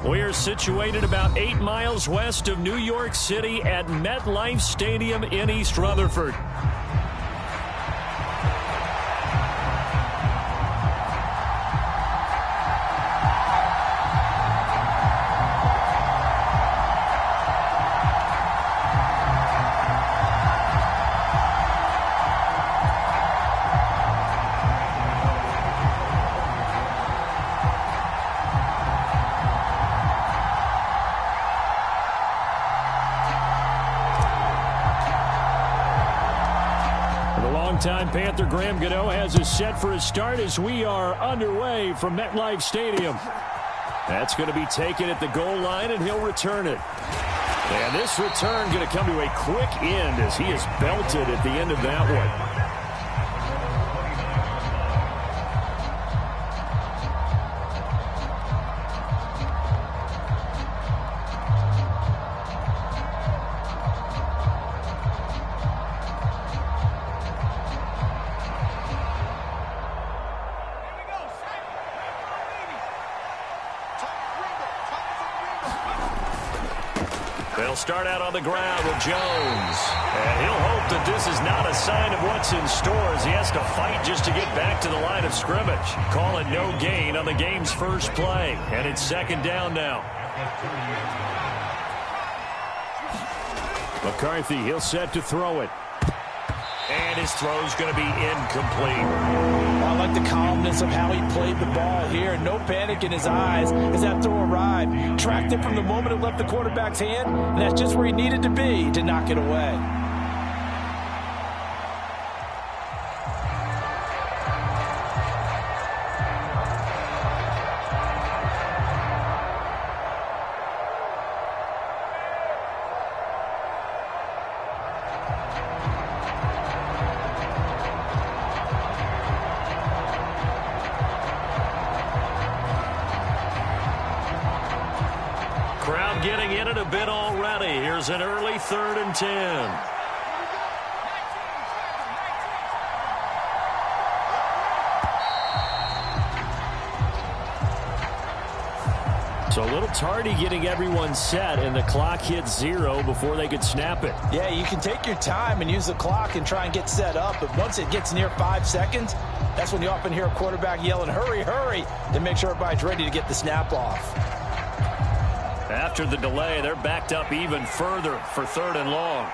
We are situated about 8 miles west of New York City at MetLife Stadium in East Rutherford. Time Panther Graham Gano has us set for a start as we are underway from MetLife Stadium. That's going to be taken at the goal line, and he'll return it. And this return going to come to a quick end as he is belted at the end of that one. They'll start out on the ground with Jones. And he'll hope that this is not a sign of what's in store as he has to fight just to get back to the line of scrimmage. Call it no gain on the game's first play. And it's second down now. McCarthy, he'll set to throw it. And his throw's going to be incomplete. I like the calmness of how he played the ball here. No panic in his eyes as that throw arrived. Tracked it from the moment it left the quarterback's hand, and that's just where he needed to be to knock it away. Crowd getting in it a bit already. Here's an early 3rd and 10. So a little tardy getting everyone set, and the clock hit 0 before they could snap it. Yeah, you can take your time and use the clock and try and get set up, but once it gets near 5 seconds, that's when you often hear a quarterback yelling, hurry, hurry, to make sure everybody's ready to get the snap off. After the delay, they're backed up even further for 3rd and long.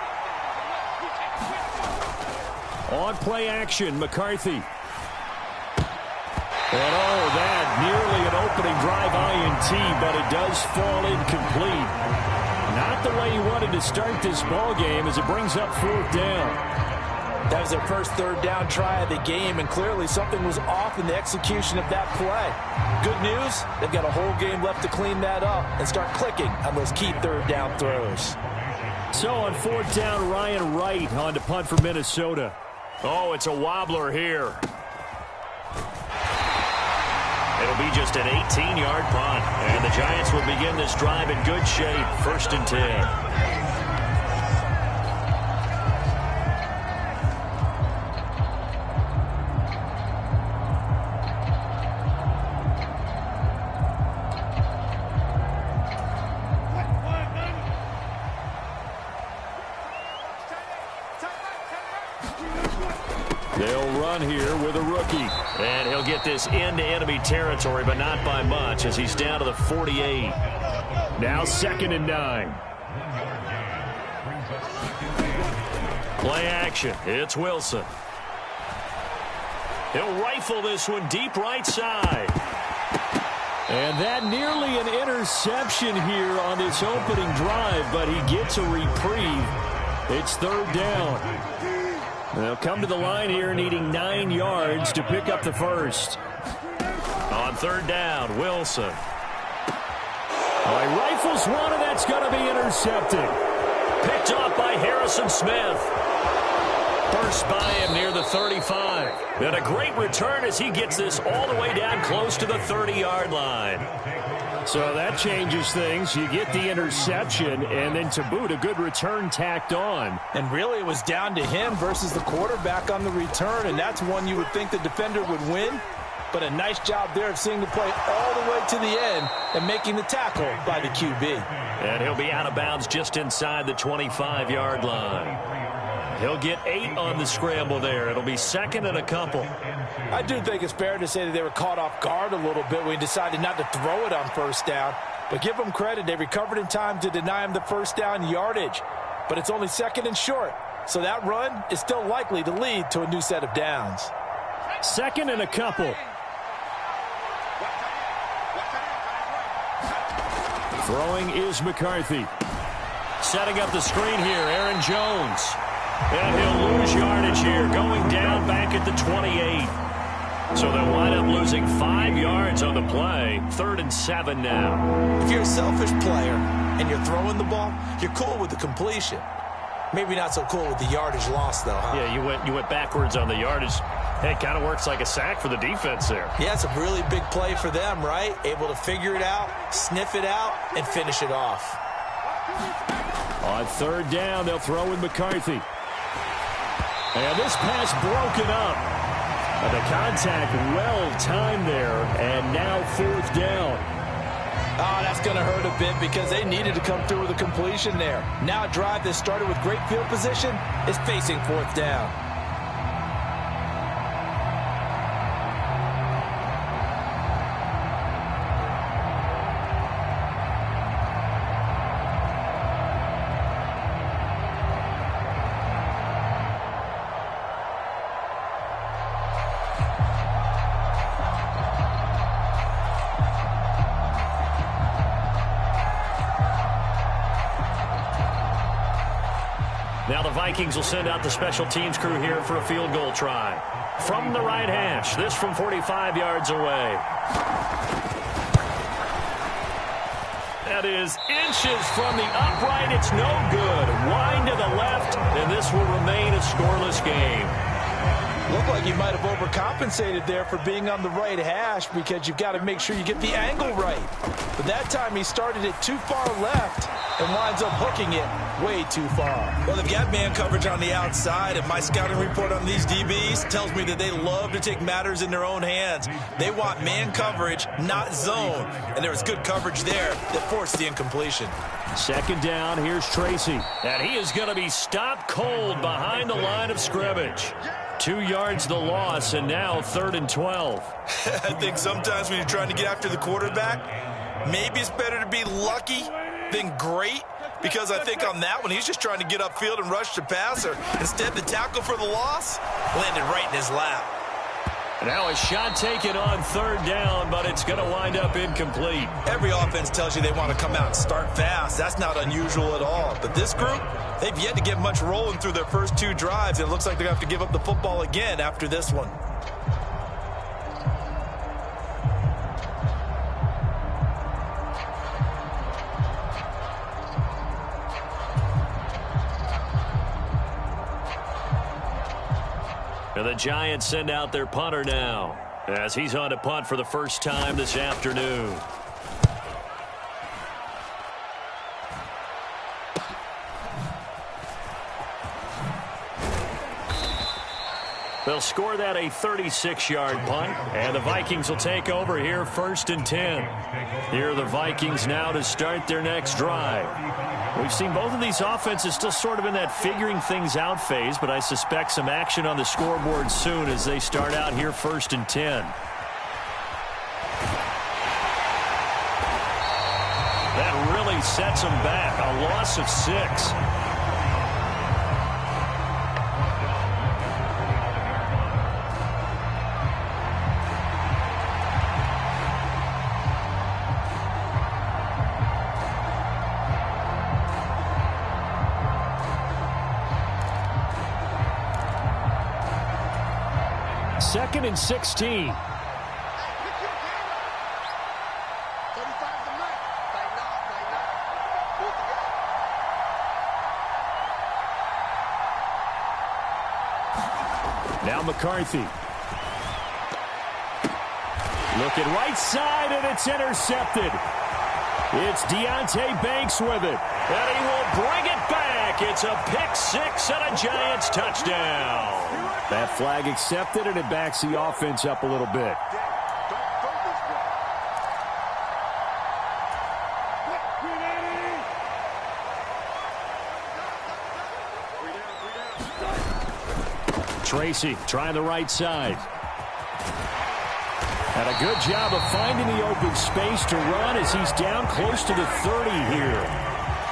On play action, McCarthy. And oh, that nearly an opening drive INT, but it does fall incomplete. Not the way he wanted to start this ball game as it brings up 4th down. That was their first 3rd down try of the game, and clearly something was off in the execution of that play. Good news, they've got a whole game left to clean that up and start clicking on those key 3rd down throws. So on 4th down, Ryan Wright on to punt for Minnesota. Oh, it's a wobbler here. It'll be just an 18-yard punt, and the Giants will begin this drive in good shape, 1st and 10. They'll run here with a rookie. And he'll get this into enemy territory, but not by much as he's down to the 48. Now 2nd and 9. Play action. It's Wilson. He'll rifle this one deep right side. And that nearly an interception here on this opening drive, but he gets a reprieve. It's 3rd down. They'll come to the line here needing 9 yards to pick up the first. On 3rd down, Wilson. Well, he rifles one, and that's going to be intercepted. Picked off by Harrison Smith. First by him near the 35. And a great return as he gets this all the way down close to the 30-yard line. So that changes things. You get the interception, and then to boot, a good return tacked on. And really, it was down to him versus the quarterback on the return, and that's one you would think the defender would win. but a nice job there of seeing the play all the way to the end and making the tackle by the QB. And he'll be out of bounds just inside the 25-yard line. He'll get 8 on the scramble there. It'll be second and a couple. I do think it's fair to say that they were caught off guard a little bit when he decided not to throw it on first down. But give them credit. They recovered in time to deny him the first down yardage. But it's only second and short. So that run is still likely to lead to a new set of downs. Second and a couple. Throwing is McCarthy. Setting up the screen here, Aaron Jones. And he'll lose yardage here, going down back at the 28. So they'll wind up losing 5 yards on the play. 3rd and 7 now. If you're a selfish player and you're throwing the ball, you're cool with the completion. Maybe not so cool with the yardage loss, though, huh? Yeah, you went backwards on the yardage. Hey, it kind of works like a sack for the defense there. Yeah, it's a really big play for them, right? Able to figure it out, sniff it out, and finish it off. On 3rd down, they'll throw in McCarthy. And this pass broken up. The contact well-timed there, and now 4th down. Oh, that's going to hurt a bit because they needed to come through with a completion there. Now a drive that started with great field position is facing 4th down. Now the Vikings will send out the special teams crew here for a field goal try. From the right hash, this from 45 yards away. That is inches from the upright. It's no good. Wind to the left, and this will remain a scoreless game. Looked like you might have overcompensated there for being on the right hash because you've got to make sure you get the angle right. But that time he started it too far left and winds up hooking it way too far. Well, they've got man coverage on the outside, and my scouting report on these DBs tells me that they love to take matters in their own hands. They want man coverage, not zone. And there was good coverage there that forced the incompletion. 2nd down, here's Tracy. And he is going to be stopped cold behind the line of scrimmage. 2 yards the loss, and now 3rd and 12. I think sometimes when you're trying to get after the quarterback, maybe it's better to be lucky than great, because I think on that one, he's just trying to get upfield and rush the passer. Instead, the tackle for the loss landed right in his lap. Now a shot taken on 3rd down, but it's going to wind up incomplete. Every offense tells you they want to come out and start fast. That's not unusual at all. But this group, they've yet to get much rolling through their first 2 drives. It looks like they're going to have to give up the football again after this one. And the Giants send out their punter now, as he's on to punt for the first time this afternoon. They'll score that a 36-yard punt, and the Vikings will take over here 1st and 10. Here are the Vikings now to start their next drive. We've seen both of these offenses still sort of in that figuring things out phase, but I suspect some action on the scoreboard soon as they start out here 1st and 10. That really sets them back, a loss of 6. Second and 16. Now McCarthy. Looking right side, and it's intercepted. It's Deonte Banks with it, and he will bring it back. It's a pick 6 and a Giants touchdown. That flag accepted, and it backs the offense up a little bit. Tracy trying the right side. And a good job of finding the open space to run as he's down close to the 30 here.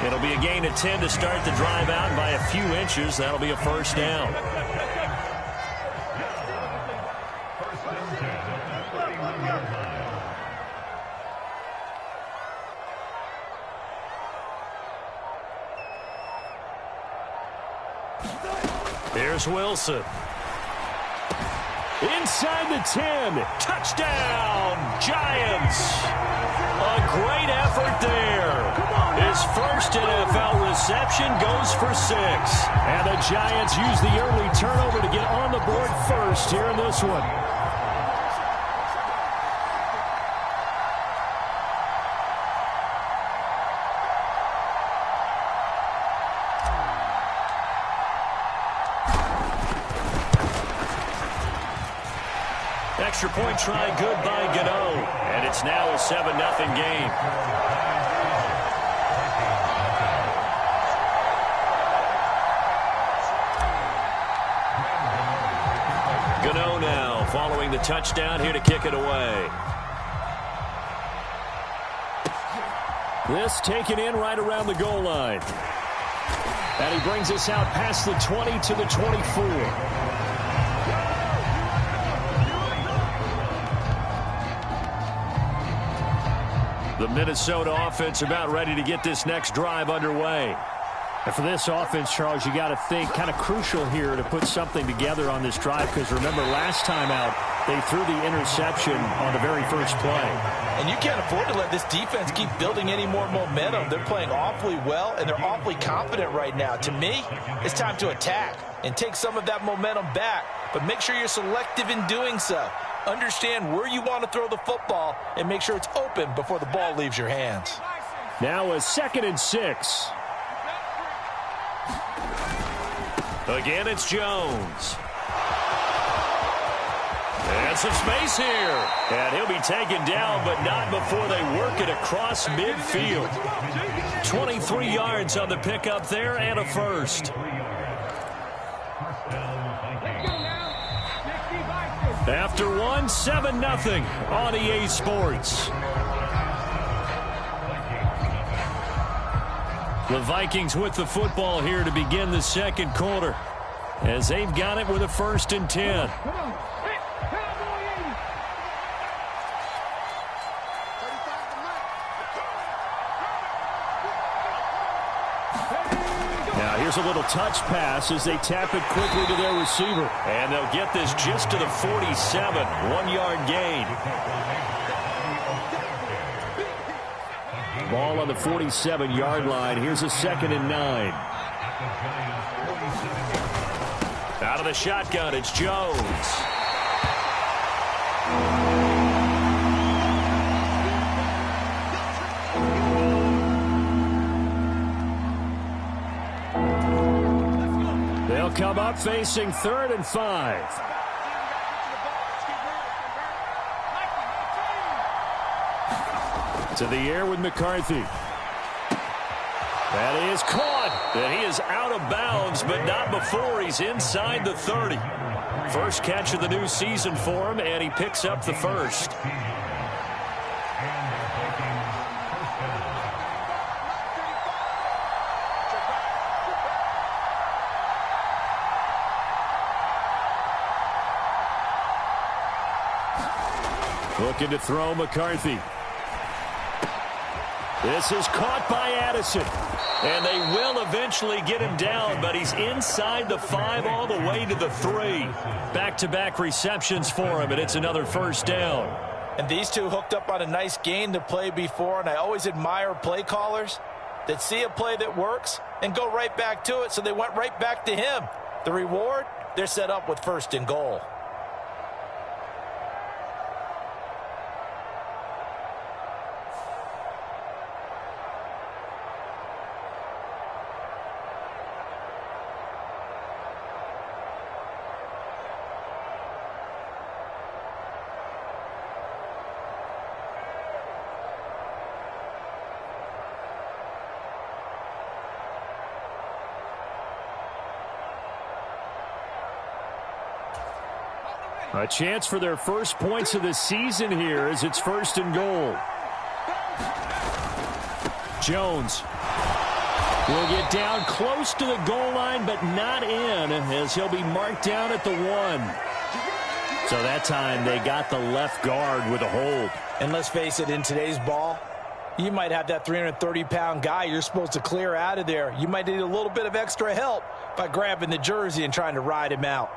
It'll be a gain of 10 to start the drive out by a few inches. That'll be a first down. Here's Wilson. Inside the 10. Touchdown, Giants. A great effort there. His first NFL reception goes for 6. And the Giants use the early turnover to get on the board first here in this one. Extra point try good by Gano. And it's now a 7-0 game. Gano now following the touchdown here to kick it away. This taken in right around the goal line. And he brings us out past the 20 to the 24. The Minnesota offense about ready to get this next drive underway. And for this offense, Charles, you got to think kind of crucial here to put something together on this drive, because remember last time out they threw the interception on the very first play. And you can't afford to let this defense keep building any more momentum. They're playing awfully well, and they're awfully confident right now. To me, it's time to attack and take some of that momentum back, but make sure you're selective in doing so. Understand where you want to throw the football and make sure it's open before the ball leaves your hands. Now a 2nd and 6. Again, it's Jones. And some space here. And he'll be taken down, but not before they work it across midfield. 23 yards on the pickup there and a first. After one, 7-0 on EA Sports. The Vikings with the football here to begin the second quarter, as they've got it with a 1st and 10. Now here's a little touch pass as they tap it quickly to their receiver. And they'll get this just to the 47, 1-yard gain. Ball on the 47-yard line. Here's a 2nd and 9. Out of the shotgun, it's Jones. They'll come up facing 3rd and 5. To the air with McCarthy. That is caught. And he is out of bounds, but not before he's inside the 30. First catch of the new season for him, and he picks up the first. Looking to throw McCarthy. This is caught by Addison. And they will eventually get him down, but he's inside the 5 all the way to the 3. Back-to-back receptions for him, and it's another first down. And these two hooked up on a nice gain to play before, and I always admire play callers that see a play that works and go right back to it, so they went right back to him. The reward, they're set up with 1st and goal. A chance for their first points of the season here as it's 1st and goal. Jones will get down close to the goal line, but not in, as he'll be marked down at the 1. So that time they got the left guard with a hold. And let's face it, in today's ball, you might have that 330-pound guy you're supposed to clear out of there. You might need a little bit of extra help by grabbing the jersey and trying to ride him out.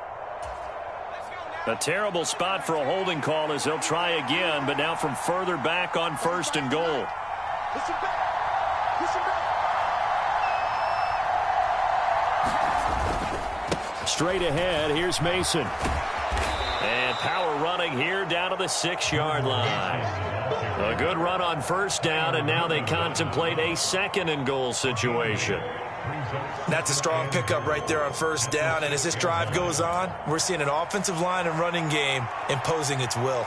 A terrible spot for a holding call as they'll try again, but now from further back on 1st and goal. Straight ahead, here's Mason. And power running here down to the 6-yard line. A good run on 1st down, and now they contemplate a 2nd and goal situation. That's a strong pickup right there on 1st down, and as this drive goes on, we're seeing an offensive line and running game imposing its will.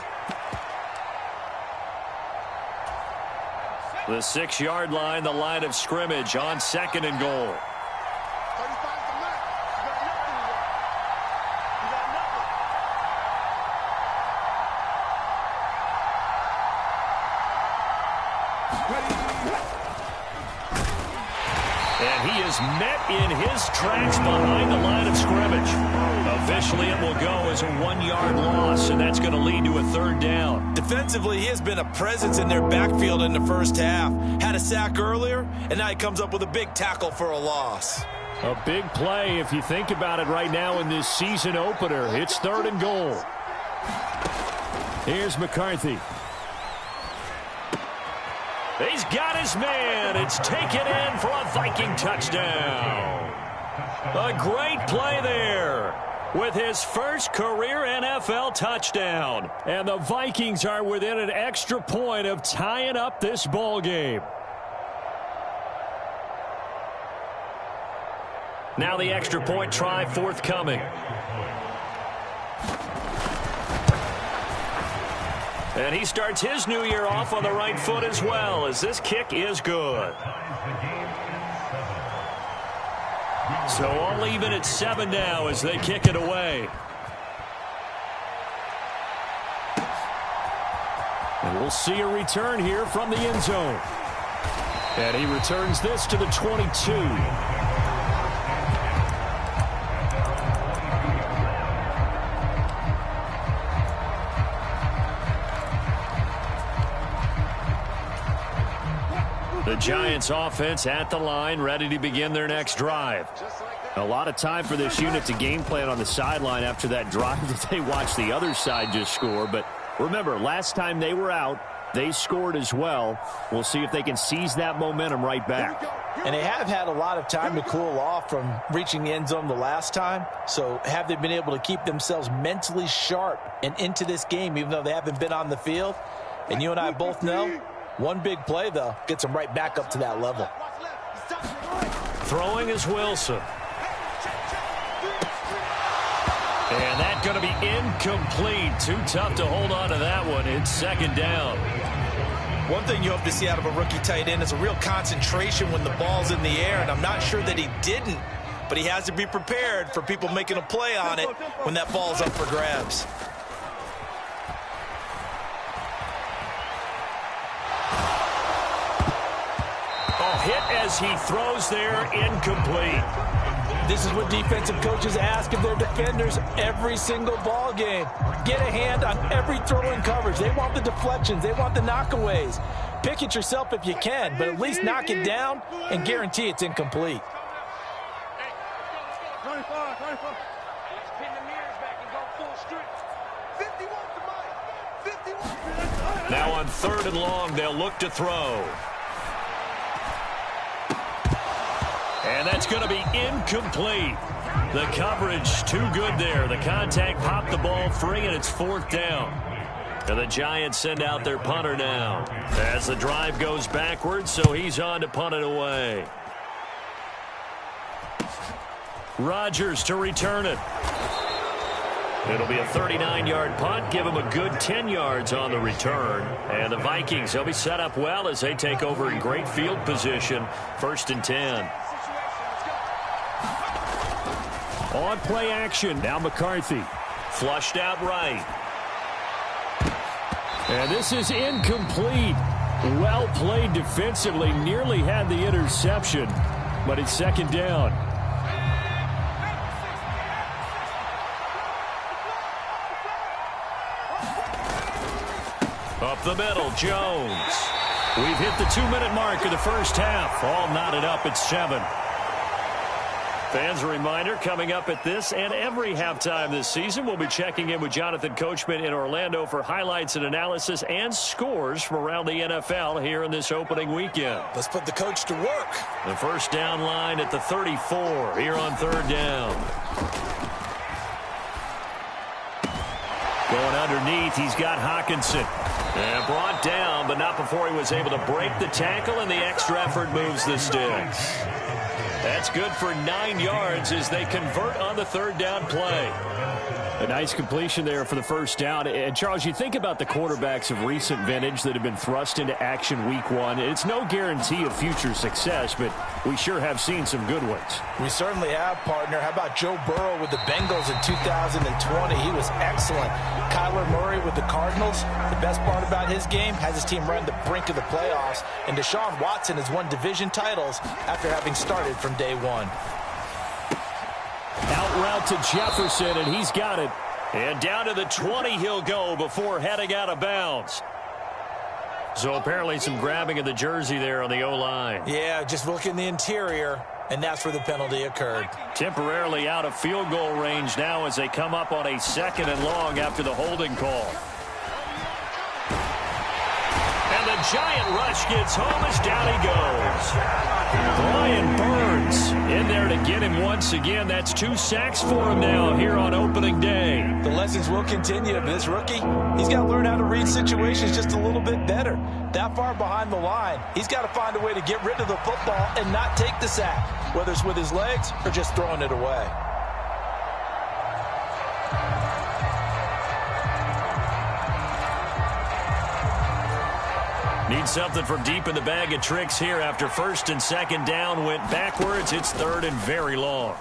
The 6-yard line, the line of scrimmage on 2nd and goal. And he is met in his tracks behind the line of scrimmage. Officially, it will go as a 1-yard loss, and that's going to lead to a 3rd down. Defensively, he has been a presence in their backfield in the 1st half. Had a sack earlier, and now he comes up with a big tackle for a loss. A big play if you think about it right now in this season opener. It's 3rd and goal. Here's McCarthy. He's got his man. It's taken in for a Viking touchdown. A great play there with his first career NFL touchdown. And the Vikings are within an extra point of tying up this ball game. Now the extra point try forthcoming. And he starts his new year off on the right foot as well, as this kick is good. So all even at 7 now as they kick it away. And we'll see a return here from the end zone. And he returns this to the 22. The Giants offense at the line, ready to begin their next drive. A lot of time for this unit to game plan on the sideline after that drive that they watched the other side just score. But remember, last time they were out, they scored as well. We'll see if they can seize that momentum right back. And they have had a lot of time to cool off from reaching the end zone the last time. So have they been able to keep themselves mentally sharp and into this game, even though they haven't been on the field? And you and I both know, one big play, though, gets them right back up to that level. Throwing is Wilson. And that's going to be incomplete. Too tough to hold on to that one. It's 2nd down. One thing you hope to see out of a rookie tight end is a real concentration when the ball's in the air, and I'm not sure that he didn't, but he has to be prepared for people making a play on it when that ball's up for grabs. Hit as he throws there, incomplete. This is what defensive coaches ask of their defenders every single ball game. Get a hand on every throw in coverage. They want the deflections. They want the knockaways. Pick it yourself if you can, but at least knock it down and guarantee it's incomplete. Now on 3rd and long, they'll look to throw. And that's going to be incomplete. The coverage too good there. The contact popped the ball free, and it's 4th down. And the Giants send out their punter now as the drive goes backwards, so he's on to punt it away. Rodgers to return it. It'll be a 39-yard punt. Give him a good 10 yards on the return. And the Vikings, they'll be set up well as they take over in great field position. 1st and 10. On play action, now McCarthy. Flushed out right. And this is incomplete. Well played defensively. Nearly had the interception, but it's second down. Up the middle, Jones. We've hit the 2-minute mark of the first half. All knotted up at 7. Fans, a reminder, coming up at this and every halftime this season, we'll be checking in with Jonathan Coachman in Orlando for highlights and analysis and scores from around the NFL here in this opening weekend. Let's put the coach to work. The first down line at the 34 here on third down. Going underneath, he's got Hawkinson. And brought down, but not before he was able to break the tackle, and the extra effort moves the sticks. That's good for 9 yards as they convert on the third down play. A nice completion there for the first down. And, Charles, you think about the quarterbacks of recent vintage that have been thrust into action week 1. It's no guarantee of future success, but we sure have seen some good ones. We certainly have, partner. How about Joe Burrow with the Bengals in 2020? He was excellent. Kyler Murray with the Cardinals. The best part about his game, has his team run the brink of the playoffs. And Deshaun Watson has won division titles after having started from day 1. Out route to Jefferson, and he's got it. And down to the 20 he'll go before heading out of bounds. So apparently some grabbing of the jersey there on the O-line. Yeah, just look in the interior, and that's where the penalty occurred. Temporarily out of field goal range now as they come up on a 2nd and long after the holding call. And the giant rush gets home as down he goes. Brian Burns in there to get him once again. That's 2 sacks for him now here on opening day. The lessons will continue. This rookie, he's got to learn how to read situations just a little bit better. That far behind the line, he's got to find a way to get rid of the football and not take the sack, whether it's with his legs or just throwing it away. Need something from deep in the bag of tricks here after first and second down went backwards. It's third and very long.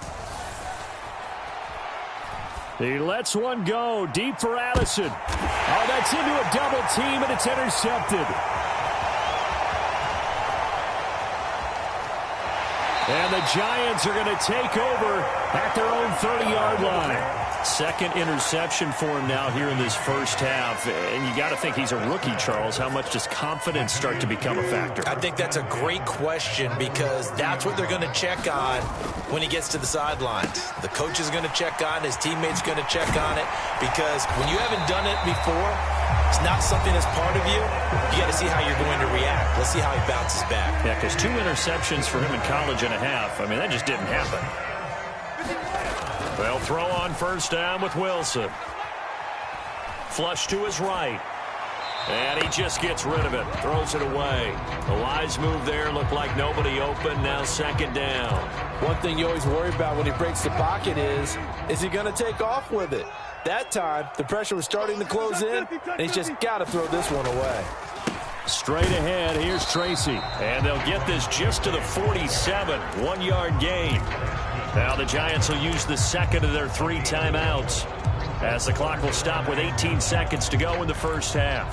He lets one go deep for Addison. Oh, that's into a double team, and it's intercepted. And the Giants are going to take over at their own 30-yard line. Second interception for him now here in this first half. And you got to think he's a rookie, Charles. How much does confidence start to become a factor? I think that's a great question because that's what they're going to check on when he gets to the sidelines. The coach is going to check on, his teammates going to check on it, because when you haven't done it before, it's not something that's part of you. You got to see how you're going to react. Let's see how he bounces back. Yeah, because 2 interceptions for him in college and a half. I mean, that just didn't happen. They'll throw on first down with Wilson. Flush to his right. And he just gets rid of it. Throws it away. The wise move there. Looked like nobody open. Now second down. One thing you always worry about when he breaks the pocket is he going to take off with it? That time, the pressure was starting to close in, and he's just got to throw this one away. Straight ahead, here's Tracy. And they'll get this just to the 47. 1-yard gain. Now the Giants will use the second of their 3 timeouts as the clock will stop with 18 seconds to go in the first half.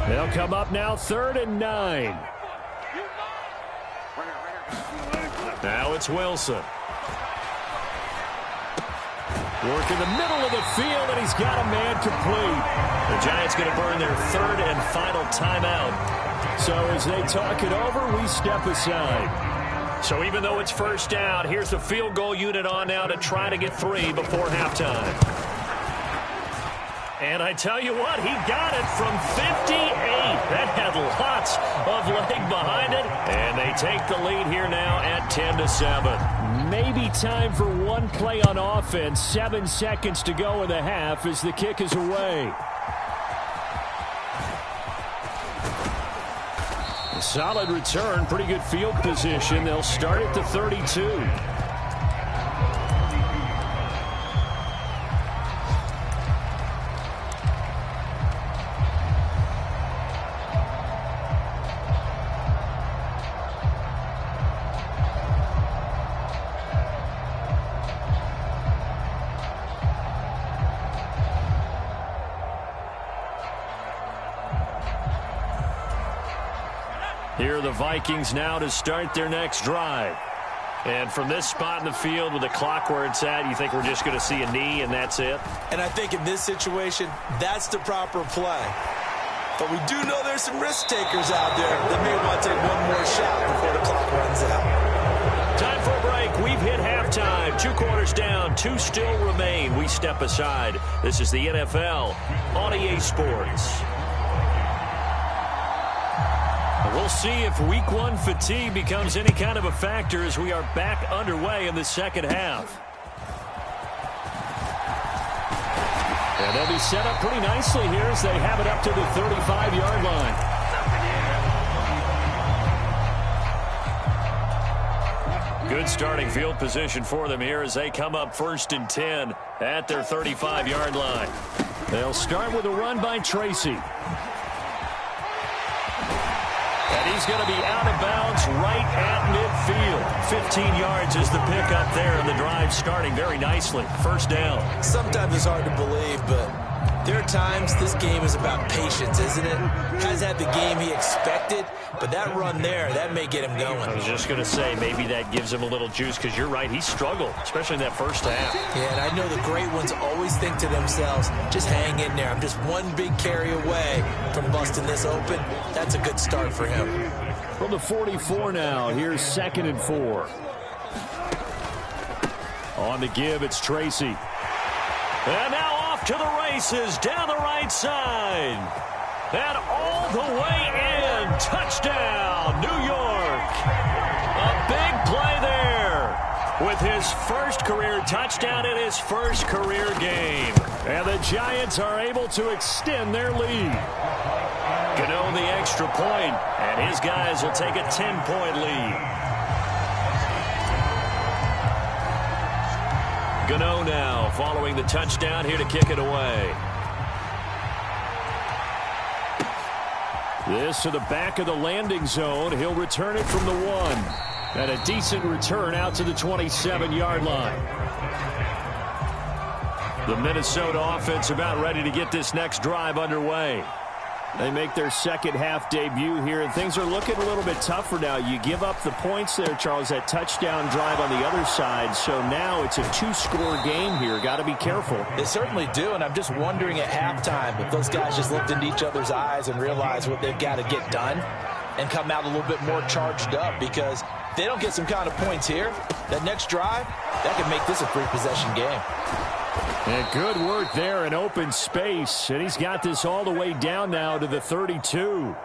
They'll come up now 3rd and 9. Now it's Wilson. Work in the middle of the field, and he's got a man complete. The Giants going to burn their 3rd and final timeout. So as they talk it over, we step aside. So even though it's first down, here's the field goal unit on now to try to get 3 before halftime. And I tell you what, he got it from 58. That had lots of leg behind it. And they take the lead here now at 10-7. Maybe time for one play on offense. 7 seconds to go in the half as the kick is away. A solid return, pretty good field position. They'll start at the 32. Here are the Vikings now to start their next drive. And from this spot in the field with the clock where it's at, you think we're just going to see a knee and that's it? And I think in this situation, that's the proper play. But we do know there's some risk takers out there that may want to take one more shot before the clock runs out. Time for a break. We've hit halftime. 2 quarters down. 2 still remain. We step aside. This is the NFL on EA Sports. We'll see if Week 1 fatigue becomes any kind of a factor as we are back underway in the second half. And they'll be set up pretty nicely here as they have it up to the 35-yard line. Good starting field position for them here as they come up 1st and 10 at their 35-yard line. They'll start with a run by Tracy. And he's going to be out of bounds right at midfield. 15 yards is the pickup there, and the drive starting very nicely. First down. Sometimes it's hard to believe, but there are times this game is about patience, isn't it? Has had the game he expected, but that run there, that may get him going. I was just going to say, maybe that gives him a little juice, because you're right, he struggled, especially in that first half. Yeah, and I know the great ones always think to themselves, just hang in there. I'm just one big carry away from busting this open. That's a good start for him. From the 44 now, here's 2nd and 4. On the give, it's Tracy. And now off to the races down the right side. And all the way in. Touchdown, New York. A big play there with his first career touchdown in his first career game. And the Giants are able to extend their lead. Gano the extra point, and his guys will take a 10-point lead. Gano now following the touchdown here to kick it away. This to the back of the landing zone. He'll return it from the 1. And a decent return out to the 27-yard line. The Minnesota offense about ready to get this next drive underway. They make their second half debut here, and things are looking a little bit tougher now. You give up the points there, Charles, that touchdown drive on the other side. So now it's a 2-score game here. Got to be careful. They certainly do, and I'm just wondering at halftime if those guys just looked into each other's eyes and realized what they've got to get done and come out a little bit more charged up, because if they don't get some kind of points here, that next drive, that could make this a 3-possession game. And good work there in open space. And he's got this all the way down now to the 32.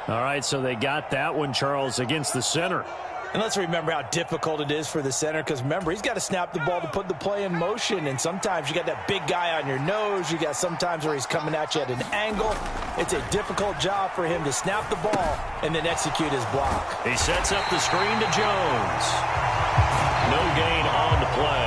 All right, so they got that one, Charles, against the center. And let's remember how difficult it is for the center, because remember, he's got to snap the ball to put the play in motion. And sometimes you got that big guy on your nose. You got sometimes where he's coming at you at an angle. It's a difficult job for him to snap the ball and then execute his block. He sets up the screen to Jones. No gain on the play.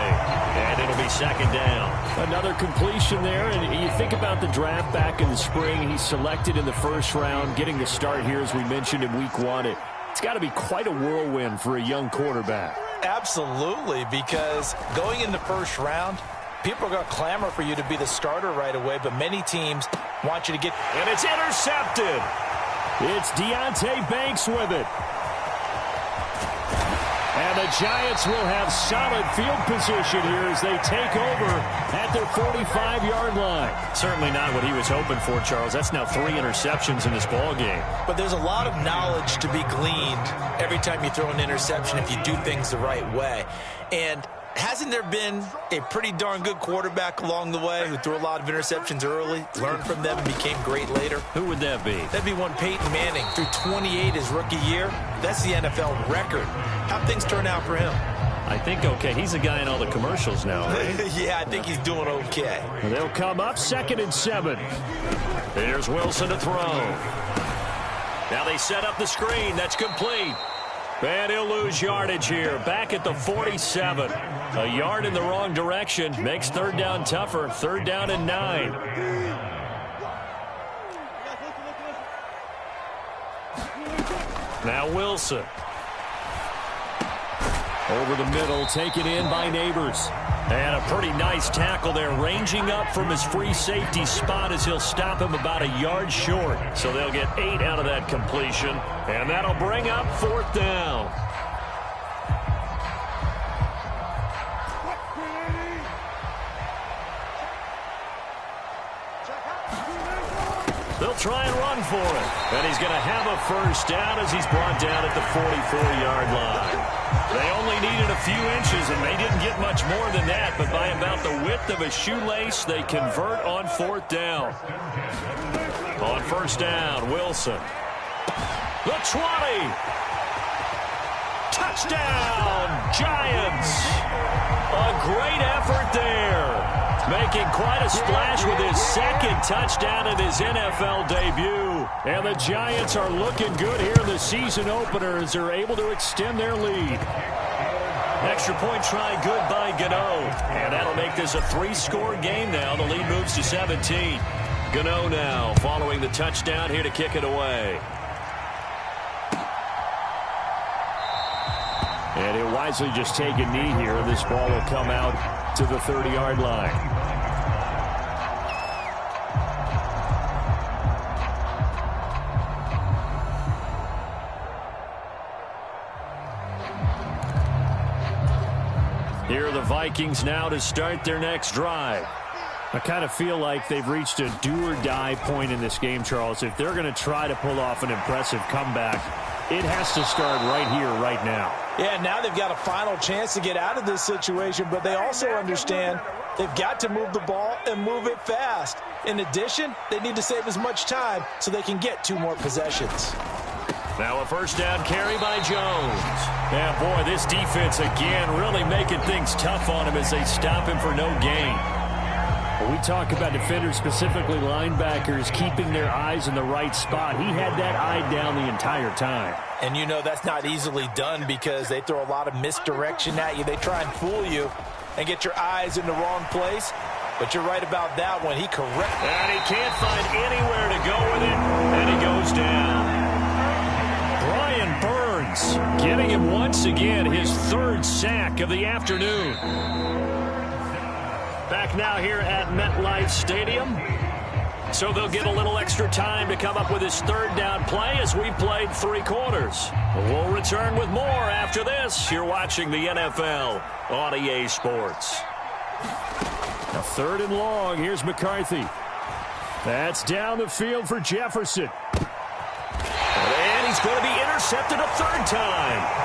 And it'll be second down. Another completion there. And you think about the draft back in the spring. He's selected in the first round, getting the start here, as we mentioned, in week 1. It's got to be quite a whirlwind for a young quarterback. Absolutely, because going in the first round, people are going to clamor for you to be the starter right away, but many teams want you to get... And it's intercepted. It's Deonte Banks with it. And the Giants will have solid field position here as they take over at their 45-yard line. Certainly not what he was hoping for, Charles. That's now 3 interceptions in this ball game. But there's a lot of knowledge to be gleaned every time you throw an interception if you do things the right way. And hasn't there been a pretty darn good quarterback along the way who threw a lot of interceptions early, learned from them, and became great later? Who would that be? That'd be one Peyton Manning. Threw 28 his rookie year. That's the NFL record. How'd things turn out for him? I think okay. He's a guy in all the commercials now, right? Yeah, I think he's doing okay. They'll come up 2nd and 7. Here's Wilson to throw. Now they set up the screen. That's complete. And he'll lose yardage here. Back at the 47. A yard in the wrong direction. Makes third down tougher. 3rd down and 9. Now Wilson. Over the middle, taken in by Neighbors. And a pretty nice tackle there, ranging up from his free safety spot as he'll stop him about a yard short. So they'll get 8 out of that completion, and that'll bring up 4th down. They'll try and run for it. And he's going to have a first down as he's brought down at the 44-yard line. They only needed a few inches, and they didn't get much more than that. But by about the width of a shoelace, they convert on 4th down. On 1st down, Wilson. The 20. Touchdown, Giants. A great effort there. Making quite a splash with his 2nd touchdown in his NFL debut. And the Giants are looking good here in the season opener as they're able to extend their lead. Extra point try good by Gano. And that'll make this a 3-score game now. The lead moves to 17. Gano now following the touchdown here to kick it away. And he'll wisely just take a knee here. This ball will come out to the 30-yard line. Here are the Vikings now to start their next drive. I kind of feel like they've reached a do-or-die point in this game, Charles. If they're going to try to pull off an impressive comeback, it has to start right here, right now. Yeah, now they've got a final chance to get out of this situation, but they also understand they've got to move the ball and move it fast. In addition, they need to save as much time so they can get 2 more possessions. Now a first down carry by Jones. And boy, this defense again really making things tough on him as they stop him for no gain. When we talk about defenders, specifically linebackers, keeping their eyes in the right spot, he had that eye down the entire time. And you know that's not easily done because they throw a lot of misdirection at you. They try and fool you and get your eyes in the wrong place. But you're right about that one. He corrects. And he can't find anywhere to go with it. And he goes down. Brian Burns getting him once again his 3rd sack of the afternoon. Back now here at MetLife Stadium. So they'll get a little extra time to come up with his 3rd down play as we played 3 quarters. We'll return with more after this. You're watching the NFL on EA Sports. Now 3rd and long. Here's McCarthy. That's down the field for Jefferson. And he's going to be intercepted a 3rd time.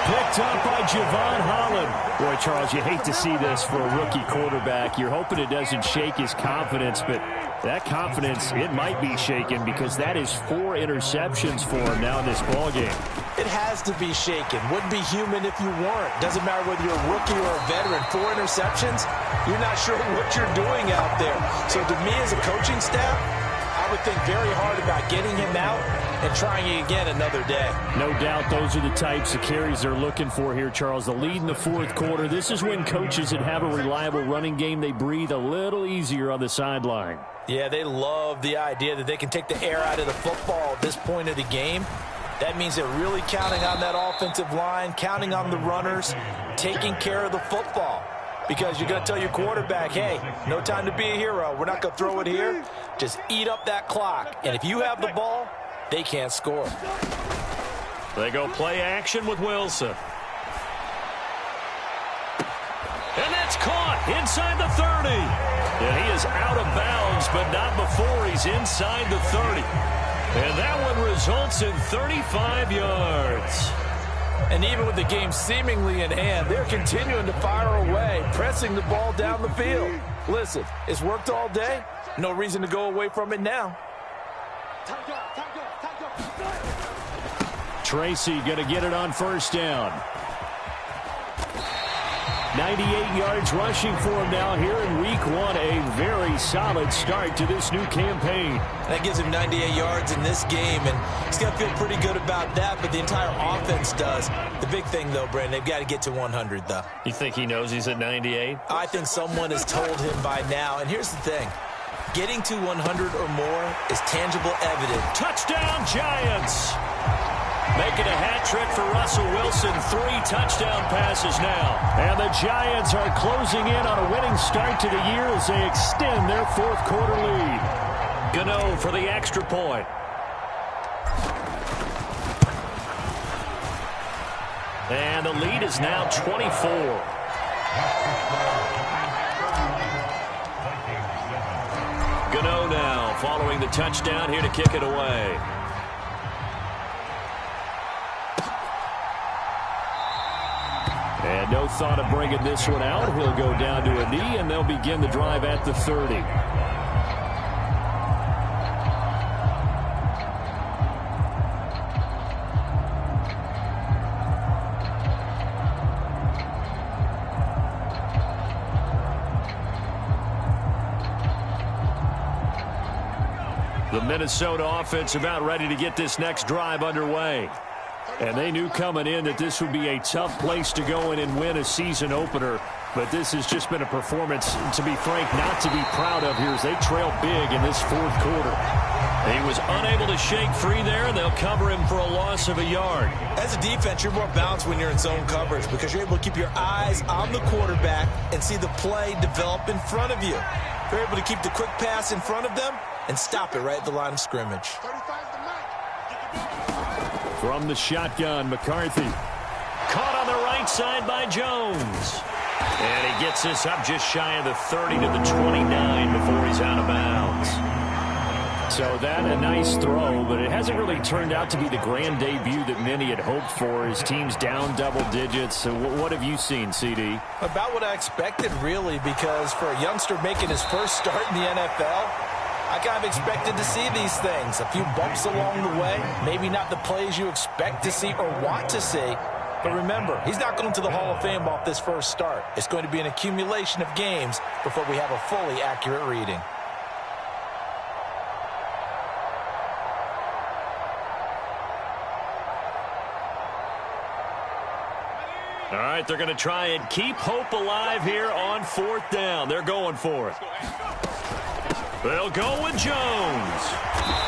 Picked up by Javon Holland. Boy, Charles, you hate to see this for a rookie quarterback. You're hoping it doesn't shake his confidence, but that confidence, it might be shaken because that is 4 interceptions for him now in this ballgame. It has to be shaken. Wouldn't be human if you weren't. Doesn't matter whether you're a rookie or a veteran. 4 interceptions, you're not sure what you're doing out there. So to me as a coaching staff, I would think very hard about getting him out and trying it again another day. No doubt those are the types of carries they're looking for here, Charles. The lead in the 4th quarter. This is when coaches that have a reliable running game, they breathe a little easier on the sideline. Yeah, they love the idea that they can take the air out of the football at this point of the game. That means they're really counting on that offensive line, counting on the runners, taking care of the football. Because you're going to tell your quarterback, hey, no time to be a hero. We're not going to throw it here. Just eat up that clock. And if you have the ball, they can't score. They go play action with Wilson. And that's caught inside the 30. And he is out of bounds, but not before he's inside the 30. And that one results in 35 yards. And even with the game seemingly in hand, they're continuing to fire away, pressing the ball down the field. Listen, it's worked all day. No reason to go away from it now. Tracy going to get it on 1st down. 98 yards rushing for him now here in week 1. A very solid start to this new campaign. That gives him 98 yards in this game, and he's got to feel pretty good about that, but the entire offense does. The big thing, though, Brandon, they've got to get to 100, though. You think he knows he's at 98? I think someone has told him by now, and here's the thing. Getting to 100 or more is tangible evidence. Touchdown, Giants! Making a hat trick for Russell Wilson. 3 touchdown passes now. And the Giants are closing in on a winning start to the year as they extend their fourth quarter lead. Gano for the extra point. And the lead is now 24. Gano now following the touchdown here to kick it away. And no thought of bringing this one out. He'll go down to a knee, and they'll begin the drive at the 30. The Minnesota offense about ready to get this next drive underway. And they knew coming in that this would be a tough place to go in and win a season opener. But this has just been a performance, to be frank, not to be proud of here as they trail big in this fourth quarter. He was unable to shake free there, and they'll cover him for a loss of a yard. As a defense, you're more balanced when you're in zone coverage because you're able to keep your eyes on the quarterback and see the play develop in front of you. You're able to keep the quick pass in front of them and stop it right at the line of scrimmage. From the shotgun, McCarthy. Caught on the right side by Jones. And he gets this up just shy of the 30 to the 29 before he's out of bounds. So that a nice throw, but it hasn't really turned out to be the grand debut that many had hoped for. His team's down double digits. So what have you seen, CD? About what I expected, really, because for a youngster making his first start in the NFL, I kind of expected to see these things. A few bumps along the way. Maybe not the plays you expect to see or want to see. But remember, he's not going to the Hall of Fame off this first start. It's going to be an accumulation of games before we have a fully accurate reading. All right, they're going to try and keep hope alive here on fourth down. They're going for it. They'll go with Jones.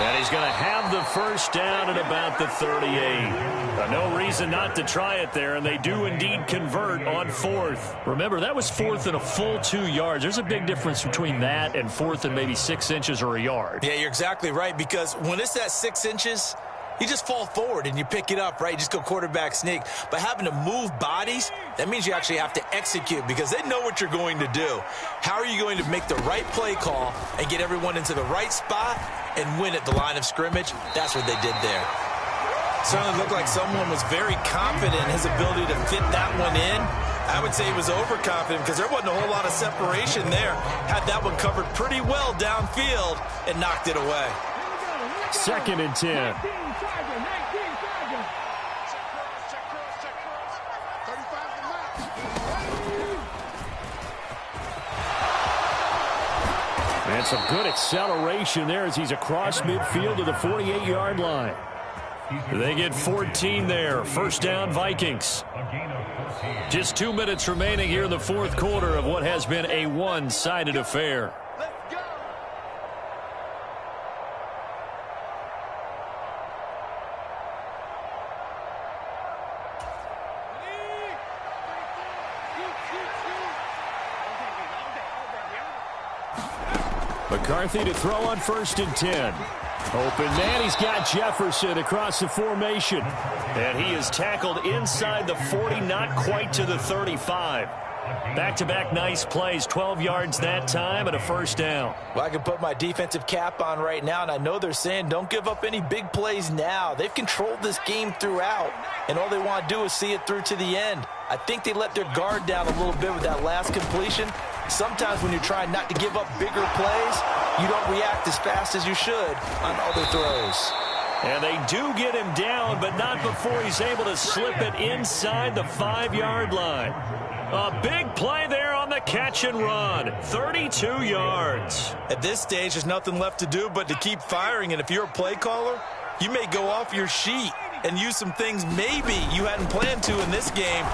And he's going to have the first down at about the 38. No reason not to try it there, and they do indeed convert on fourth. Remember, that was fourth and a full 2 yards. There's a big difference between that and fourth and maybe 6 inches or a yard. Yeah, you're exactly right, because when it's at 6 inches, you just fall forward and you pick it up, right? You just go quarterback sneak. But having to move bodies, that means you actually have to execute because they know what you're going to do. How are you going to make the right play call and get everyone into the right spot and win at the line of scrimmage? That's what they did there. Certainly looked like someone was very confident in his ability to fit that one in. I would say he was overconfident because there wasn't a whole lot of separation there. Had that one covered pretty well downfield and knocked it away. 2nd and 10. And some good acceleration there as he's across midfield to the 48-yard line. They get 14 there. First down, Vikings. Just 2 minutes remaining here in the fourth quarter of what has been a one-sided affair. McCarthy to throw on 1st and 10. Open man, he's got Jefferson across the formation. And he is tackled inside the 40, not quite to the 35. Back-to-back nice plays, 12 yards that time and a first down. Well, I can put my defensive cap on right now, and I know they're saying don't give up any big plays now. They've controlled this game throughout, and all they want to do is see it through to the end. I think they let their guard down a little bit with that last completion. Sometimes when you're trying not to give up bigger plays, you don't react as fast as you should on other throws. And they do get him down, but not before he's able to slip it inside the 5-yard line. A big play there on the catch and run. 32 yards. At this stage, there's nothing left to do but to keep firing. And if you're a play caller, you may go off your sheet and use some things maybe you hadn't planned to in this game.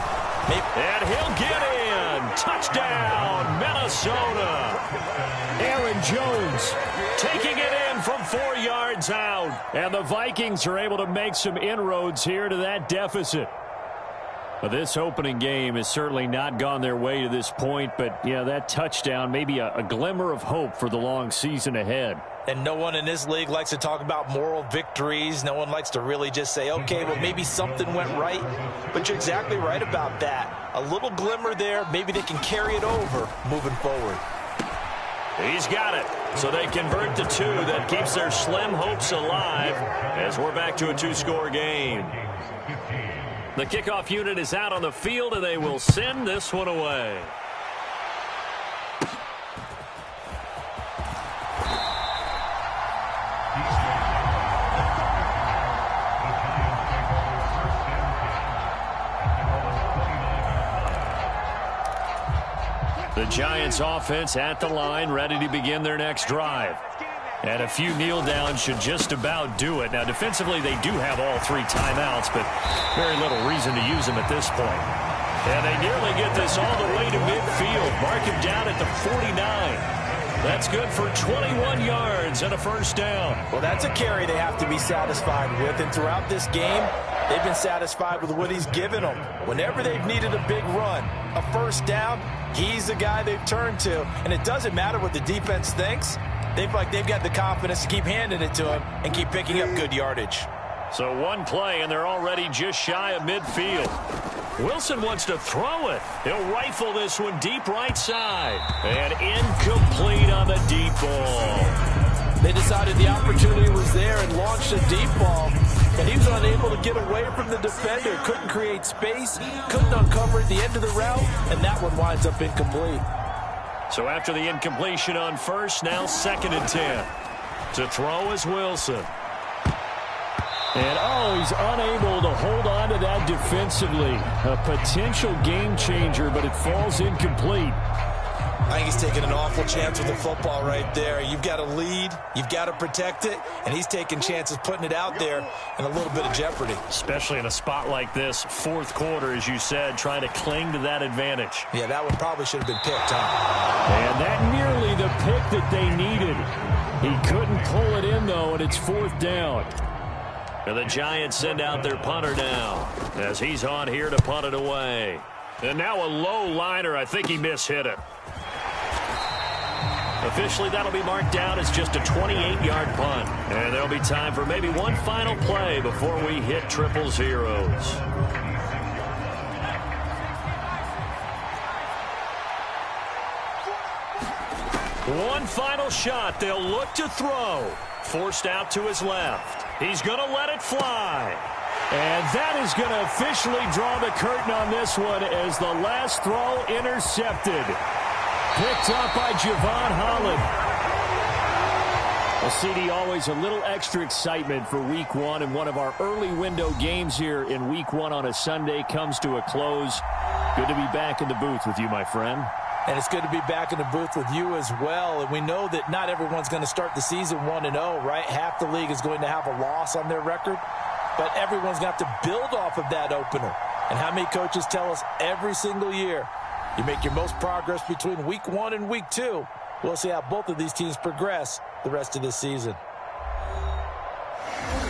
And he'll get in. Touchdown, Minnesota. Aaron Jones taking it in from 4 yards yards out. And the Vikings are able to make some inroads here to that deficit. But this opening game has certainly not gone their way to this point. But, yeah, that touchdown may be a glimmer of hope for the long season ahead. And no one in this league likes to talk about moral victories. No one likes to really just say, okay, well, maybe something went right. But you're exactly right about that. A little glimmer there. Maybe they can carry it over moving forward. He's got it. So they convert to 2. That keeps their slim hopes alive as we're back to a 2-score game. The kickoff unit is out on the field, and they will send this one away. The Giants offense at the line, ready to begin their next drive. And a few kneel downs should just about do it. Now, defensively, they do have all 3 timeouts, but very little reason to use them at this point. And they nearly get this all the way to midfield. Mark him down at the 49. That's good for 21 yards and a first down. Well, that's a carry they have to be satisfied with. And throughout this game, they've been satisfied with what he's given them. Whenever they've needed a big run, a first down, he's the guy they've turned to. And it doesn't matter what the defense thinks. They've got the confidence to keep handing it to him and keep picking up good yardage. So one play, and they're already just shy of midfield. Wilson wants to throw it. He'll rifle this one deep right side. And incomplete on the deep ball. They decided the opportunity was there and launched a deep ball. And he was unable to get away from the defender. Couldn't create space. Couldn't uncover at the end of the route. And that one winds up incomplete. So after the incompletion on first, now 2nd and 10. To throw is Wilson. And, he's unable to hold on to that defensively. A potential game changer, but it falls incomplete. I think he's taking an awful chance with the football right there. You've got to lead, you've got to protect it, and he's taking chances putting it out there in a little bit of jeopardy. Especially in a spot like this, 4th quarter, as you said, trying to cling to that advantage. Yeah, that one probably should have been picked, huh? And that nearly the pick that they needed. He couldn't pull it in, though, and it's 4th down. And the Giants send out their punter now as he's on here to punt it away. And now a low liner. I think he mishit it. Officially, that'll be marked down as just a 28-yard punt. And there'll be time for maybe one final play before we hit triple zeros. One final shot. They'll look to throw. Forced out to his left. He's going to let it fly. And that is going to officially draw the curtain on this one as the last throw intercepted. Picked up by Javon Holland. Well, CD, always a little extra excitement for Week 1, and one of our early window games here in Week 1 on a Sunday comes to a close. Good to be back in the booth with you, my friend. And it's good to be back in the booth with you as well. And we know that not everyone's going to start the season 1-0, right? Half the league is going to have a loss on their record. But everyone's going to have to build off of that opener. And how many coaches tell us every single year, you make your most progress between Week 1 and Week 2. We'll see how both of these teams progress the rest of this season.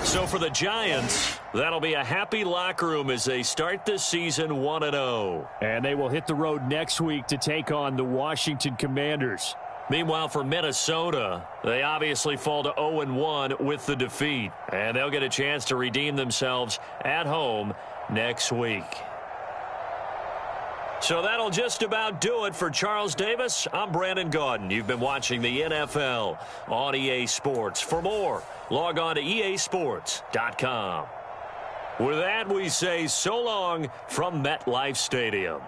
So for the Giants, that'll be a happy locker room as they start this season 1-0. And they will hit the road next week to take on the Washington Commanders. Meanwhile, for Minnesota, they obviously fall to 0-1 with the defeat. And they'll get a chance to redeem themselves at home next week. So that'll just about do it for Charles Davis. I'm Brandon Gaudin. You've been watching the NFL on EA Sports. For more, log on to easports.com. With that, we say so long from MetLife Stadium.